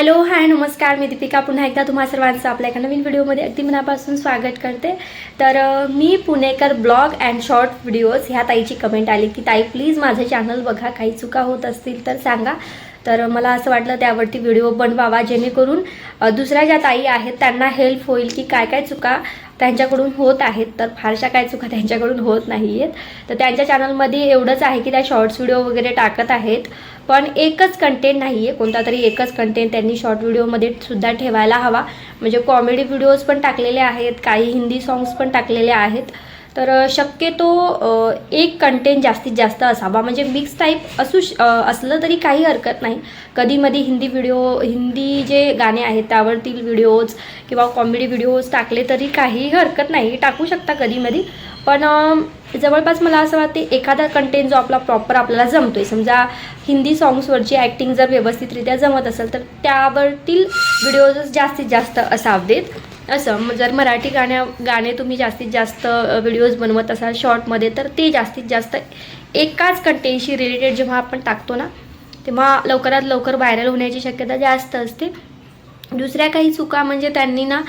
Hello hi नमस्कार, मी दीपिका पुन्हा एकदा तुम्हा सर्वांचं आपल्या एका नवीन व्हिडिओमध्ये अगदी मनापासून स्वागत करते। तर मी पुणेकर ब्लॉग अँड शॉर्ट व्हिडिओज ह्या ताईची कमेंट आली की ताई प्लीज माझे चॅनल बघा, काही चुका होत असतील तर सांगा। तर मला असं वाटलं त्यावरती व्हिडिओ बनवावा जेणेकरून दुसऱ्या ज्या ताई आहेत त्यांना हेल्प होईल की काय काय चुका त्यांच्याकडून होत आहेत। तर फारशा काय चुका त्यांच्याकडून होत नाही आहेत। तर त्यांच्या चॅनलमध्ये एवढंच आहे की त्या शॉर्ट्स व्हिडिओ वगैरे टाकत आहेत, पण एकच कंटेंट नाही आहे, कोणता तरी एकच कंटेंट त्यांनी शॉर्ट व्हिडिओमध्ये सुद्धा ठेवायला हवा। म्हणजे कॉमेडी व्हिडिओज पण टाकलेले आहेत, काही हिंदी सॉन्ग्स पण टाकलेले आहेत। तर शक्यतो एक कंटेंट जास्तीत जास्त असावा, म्हणजे मिक्स टाईप असलं तरी काही हरकत नाही। कधीमध्ये हिंदी जे गाणे आहेत त्यावरतील व्हिडिओज किंवा कॉमेडी व्हिडिओज टाकले तरी काही हरकत नाही, टाकू शकता कधीमध्ये। पण जवळपास मला असं वाटते एखादा कंटेंट जो आपला प्रॉपर आपल्याला जमतोय, समजा हिंदी सॉंग्सवरची ॲक्टिंग जर व्यवस्थितरित्या जमत असेल तर त्यावरतील व्हिडिओज जास्तीत जास्त असावेत। असं जर मराठी गाणे तुम्ही जास्तीत जास्त व्हिडिओज बनवत असाल शॉर्टमध्ये, तर ते जास्तीत जास्त एकाच कंटेंटशी रिलेटेड जेव्हा आपण टाकतो ना, तेव्हा लवकरात लवकर व्हायरल होण्याची शक्यता जास्त असते। दुसऱ्या काही चुका म्हणजे त्यांनी ना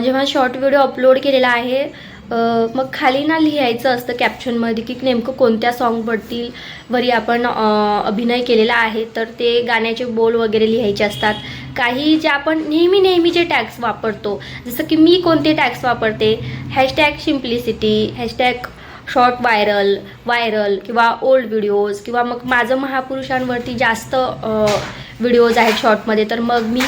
जेव्हा शॉर्ट व्हिडिओ अपलोड केलेला आहे मग खाली ना लिहायचं असतं कॅप्शनमध्ये की नेमकं कोणत्या सॉन्गवरती वरी आपण अभिनय केलेला आहे, तर ते गाण्याचे बोल वगैरे लिहायचे असतात। काही जे आपण नेहमी जे टॅग्स वापरतो, जसं की मी कोणते टॅग्स वापरते, hashtag simplicity, hashtag short viral किंवा ओल्ड व्हिडिओज, किंवा मग माझं महापुरुषांवरती जास्त व्हिडिओज आहेत शॉर्टमध्ये, तर मग मी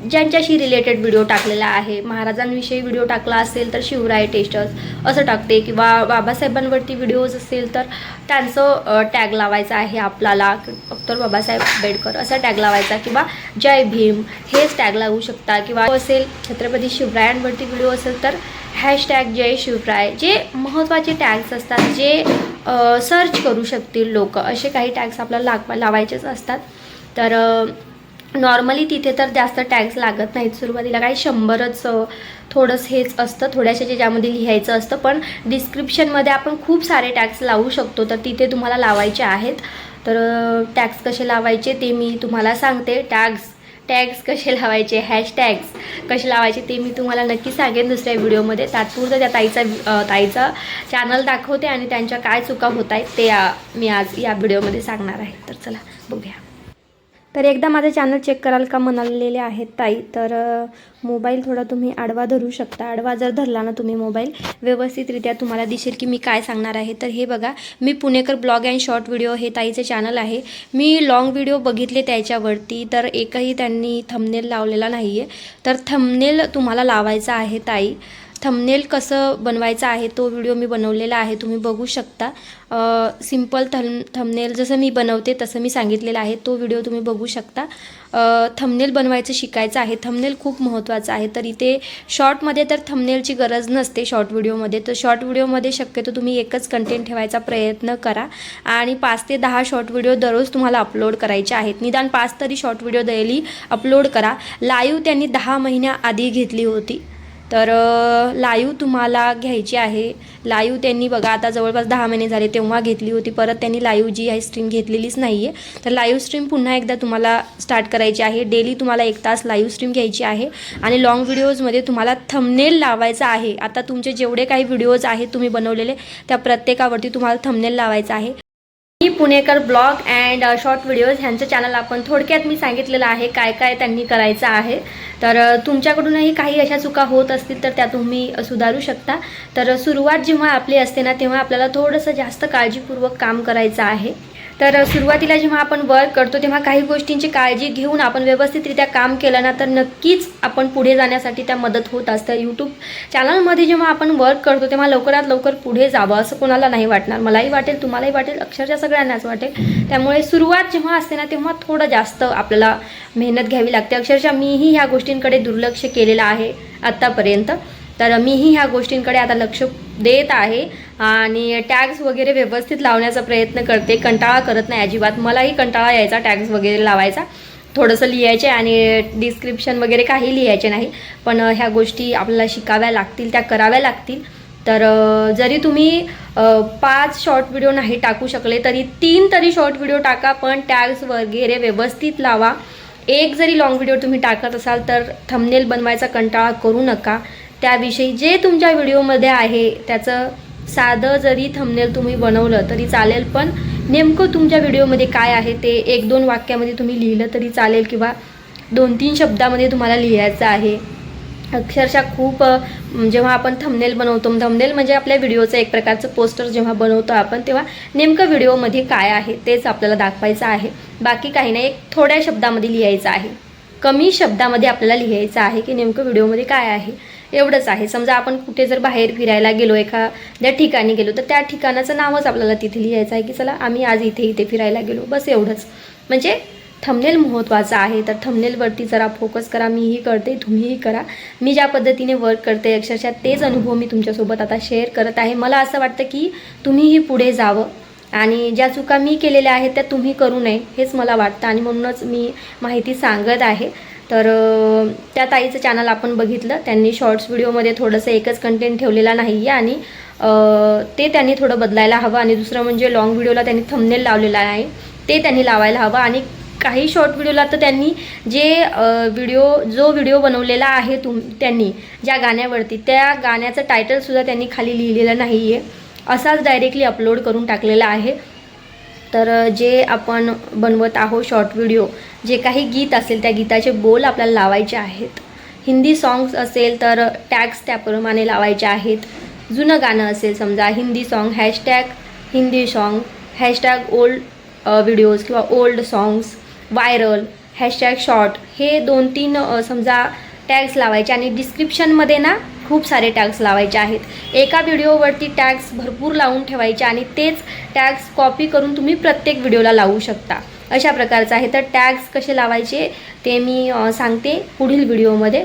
ज्यांच्याशी रिलेटेड व्हिडिओ टाकलेला आहे, महाराजांविषयी व्हिडिओ टाकला असेल तर शिवराय टेस्टर्स असं टाकते, किंवा बाबासाहेबांवरती व्हिडिओज असेल तर त्यांचं टॅग लावायचं आहे आपल्याला, डॉक्टर बाबासाहेब आंबेडकर असा टॅग लावायचा, किंवा जय भीम हेच टॅग लावू शकता, किंवा असेल छत्रपती शिवरायांवरती व्हिडिओ असेल तर हॅशटॅग जय शिवराय। जे महत्त्वाचे टॅग्स असतात, जे सर्च करू शकतील लोक, असे काही टॅग्स आपल्याला लावायचेच असतात। तर नॉर्मली तिथे तर जास्त टॅग्स लागत नाहीत, सुरुवातीला काही 100च थोडंसं हेच असतं, थोड्याशा ज्यामध्ये लिहायचं असतं, पण डिस्क्रिप्शनमध्ये आपण खूप सारे टॅग्स लावू शकतो, तर तिथे तुम्हाला लावायचे आहेत। तर टॅग्स कसे लावायचे ते मी तुम्हाला सांगते, टॅग्स कसे लावायचे, हॅशटॅग्स कसे लावायचे ते मी तुम्हाला नक्की सांगेन दुसऱ्या व्हिडिओमध्ये। तात्पुरतं त्या ताईचा चॅनल दाखवते आणि त्यांच्या काय चुका होत आहेत ते मी आज या व्हिडिओमध्ये सांगणार आहे। तर चला बघूया। तर एकदा माझं चॅनल चेक कराल का म्हणालेले आहेत ताई, तर मोबाईल थोडा तुम्ही आडवा धरू शकता। आडवा जर धरला ना तुम्ही मोबाईल, व्यवस्थितरित्या तुम्हाला दिसेल की मी काय सांगणार आहे। तर हे बघा, मी पुणेकर ब्लॉग अँड शॉर्ट व्हिडिओ हे ताईचे चॅनल आहे। मी लॉंग व्हिडिओ बघितले त्याच्यावरती, तर एकही त्यांनी थंबनेल लावलेला नाही आहे। तर थंबनेल तुम्हाला लावायचा आहे ताई। थंबनेल कसं बनवायचं आहे तो व्हिडिओ मी बनवलेला आहे, तुम्ही बघू शकता। सिंपल थंबनेल जसं मी बनवते तसं मी सांगितलेलं आहे, तो व्हिडिओ तुम्ही बघू शकता। थंबनेल बनवायचं शिकायचं आहे, थंबनेल खूप महत्त्वाचं आहे। तर इथे शॉर्टमध्ये तर थंबनेलची गरज नसते शॉर्ट व्हिडिओमध्ये, तर शॉर्ट व्हिडिओमध्ये शक्यतो तुम्ही एकच कंटेंट ठेवायचा प्रयत्न करा आणि 5 ते 10 शॉर्ट व्हिडिओ दररोज तुम्हाला अपलोड करायचे आहेत। निदान 5 तरी शॉर्ट व्हिडिओ डेली अपलोड करा। लाईव्ह त्यांनी 10 महिन्याआधी घेतली होती, तर लाईव्ह तुम्हाला घ्यायची आहे। लाईव्ह त्यांनी बघा आता जवळपास 10 महिने झाले तेव्हा घेतली होती, परत त्यांनी लाईव्ह जी आहे स्ट्रीम घेतलेलीच नाही आहे। तर लाईव्ह स्ट्रीम पुन्हा एकदा तुम्हाला स्टार्ट करायची आहे। डेली तुम्हाला 1 तास लाईव्ह स्ट्रीम घ्यायची आहे आणि लॉंग व्हिडिओजमध्ये तुम्हाला थंबनेल लावायचा आहे। आता तुमचे जेवढे काही व्हिडिओज आहेत तुम्ही बनवलेले, त्या प्रत्येकावरती तुम्हाला थंबनेल लावायचा आहे। मी पुणेकर ब्लॉग अँड शॉर्ट व्हिडिओज ह्यांचं चॅनल आपण थोडक्यात मी सांगितलेलं आहे काय काय त्यांनी करायचं आहे। तर तुमच्याकडूनही काही अशा चुका होत असतील तर त्या तुम्ही सुधारू शकता। तर सुरुवात जेव्हा आपली असते ना, तेव्हा आपल्याला थोडंसं जास्त काळजीपूर्वक काम करायचं आहे। तर सुरुवातीला जेव्हा आपण वर्क करतो तेव्हा काही गोष्टींची काळजी घेऊन आपण व्यवस्थितरित्या काम केलं ना, तर नक्कीच आपण पुढे जाण्यासाठी त्या मदत होत असतं। यूट्यूब चॅनलमध्ये जेव्हा आपण वर्क करतो तेव्हा लवकरात लवकर पुढे जावं असं कोणाला नाही वाटणार, मलाही वाटेल, तुम्हालाही वाटेल, अक्षरशः सगळ्यांनाच वाटेल। त्यामुळे सुरुवात जेव्हा असते ना तेव्हा थोडं जास्त आपल्याला मेहनत घ्यावी लागते। अक्षरशः मीही ह्या गोष्टींकडे दुर्लक्ष केलेलं आहे आत्तापर्यंत, तर मीही ह्या गोष्टींकडे आता लक्ष देत आहे आणि टॅग्स वगैरे व्यवस्थित लावण्याचा प्रयत्न करते। कंटाळा करत नाही अजिबात, मलाही कंटाळा यायचा टॅग्स वगैरे लावायचा, थोडंसं लिहायचे आणि डिस्क्रिप्शन वगैरे काही लिहायचे नाही, पण ह्या गोष्टी आपल्याला शिकाव्या लागतील, त्या कराव्या लागतील। तर जरी तुम्ही 5 शॉर्ट व्हिडिओ नाही टाकू शकले तरी 3 तरी शॉर्ट व्हिडिओ टाका, पण टॅग्स वगैरे व्यवस्थित लावा। एक जरी लॉंग व्हिडिओ तुम्ही टाकत असाल तर थंबनेल बनवायचा कंटाळा करू नका. त्याविषयी जे तुमच्या व्हिडिओमध्ये आहे त्याचं साधं जरी थंबनेल तुम्ही बनवलं तरी चालेल, पण नेमकं तुमच्या व्हिडिओमध्ये काय आहे ते 1-2 वाक्यामध्ये तुम्ही लिहिलं तरी चालेल किंवा 2-3 शब्दामध्ये तुम्हाला लिहायचं आहे. अक्षरशः खूप जेव्हा आपण थंबनेल बनवतो, थंबनेल म्हणजे आपल्या व्हिडिओचं एक प्रकारचं पोस्टर जेव्हा बनवतो आपण, तेव्हा नेमकं व्हिडिओमध्ये काय आहे तेच आपल्याला दाखवायचं आहे. बाकी काही नाही, एक थोड्या शब्दामध्ये लिहायचं आहे, कमी शब्दामध्ये आपल्याला लिहायचं आहे की नेमकं व्हिडिओमध्ये काय आहे, एवढंच आहे. समजा आपण कुठे जर बाहेर फिरायला गेलो, एखाद्या ठिकाणी गेलो, तर त्या ठिकाणाचं नावच आपल्याला तिथे लिहायचं आहे की चला आम्ही आज इथे फिरायला गेलो, बस एवढंच. म्हणजे थंबनेल महत्त्वाचा आहे. तर थंबनेलवरती जरा फोकस करा. मीही करते, तुम्हीही करा. मी ज्या पद्धतीने वर्क करते अक्षरशः तेच अनुभव मी तुमच्यासोबत आता शेअर करत आहे. मला असं वाटतं की तुम्हीही पुढे जावं आणि ज्या चुका मी केलेल्या आहेत त्या तुम्ही करू नये हेच मला वाटतं आणि म्हणूनच मी माहिती सांगत आहे. तर त्या ताईचं चॅनल आपण बघितलं, त्यांनी शॉर्ट्स व्हिडिओमध्ये थोडंसं एकच कंटेंट ठेवलेला नाही आहे आणि ते त्यांनी थोडं बदलायला हवं. आणि दुसरं म्हणजे लॉंग व्हिडिओला त्यांनी थंबनेल लावलेला आहे ते त्यांनी लावायला हवं. आणि काही शॉर्ट व्हिडिओला तर त्यांनी जो व्हिडिओ बनवलेला आहे त्यांनी ज्या गाण्यावरती, त्या गाण्याचं टायटलसुद्धा त्यांनी खाली लिहिलेलं नाही आहे, असाच डायरेक्टली अपलोड करून टाकलेला आहे. तर जे आपण बनवत आहोत शॉर्ट व्हिडिओ, जे काही गीत असेल त्या गीताचे बोल आपल्याला लावायचे आहेत. हिंदी सॉंग्स असेल तर टॅग्स त्याप्रमाणे लावायचे आहेत. जुनं गाणं असेल समजा Hindi song hashtag Hindi song, hashtag old videos किंवा old songs, viral, hashtag short, हे 2-3 समजा टॅग्स लावायचे. आणि डिस्क्रिप्शनमध्ये ना खूप सारे टॅग्स लावायचे आहेत. एका व्हिडिओवरती टॅग्स भरपूर लावून ठेवायचे आणि तेच टॅग्स कॉपी करून तुम्ही प्रत्येक व्हिडिओला लावू शकता, अशा प्रकारचं आहे. तर टॅग्स कसे लावायचे ते मी सांगते पुढील व्हिडिओमध्ये.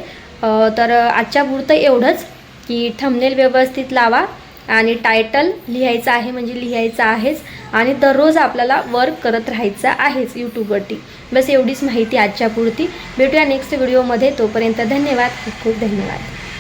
तर आजच्या पुरतं एवढंच की थंबनेल व्यवस्थित लावा आणि टायटल लिहायचं आहे म्हणजे लिहायचं आहेच आणि दररोज आपल्याला वर्क करत राहायचं आहेच यूट्यूबवरती. बस एवढीच माहिती आजच्या पुरती. भेटूया नेक्स्ट व्हिडिओमध्ये. तोपर्यंत धन्यवाद, खूप खूप धन्यवाद.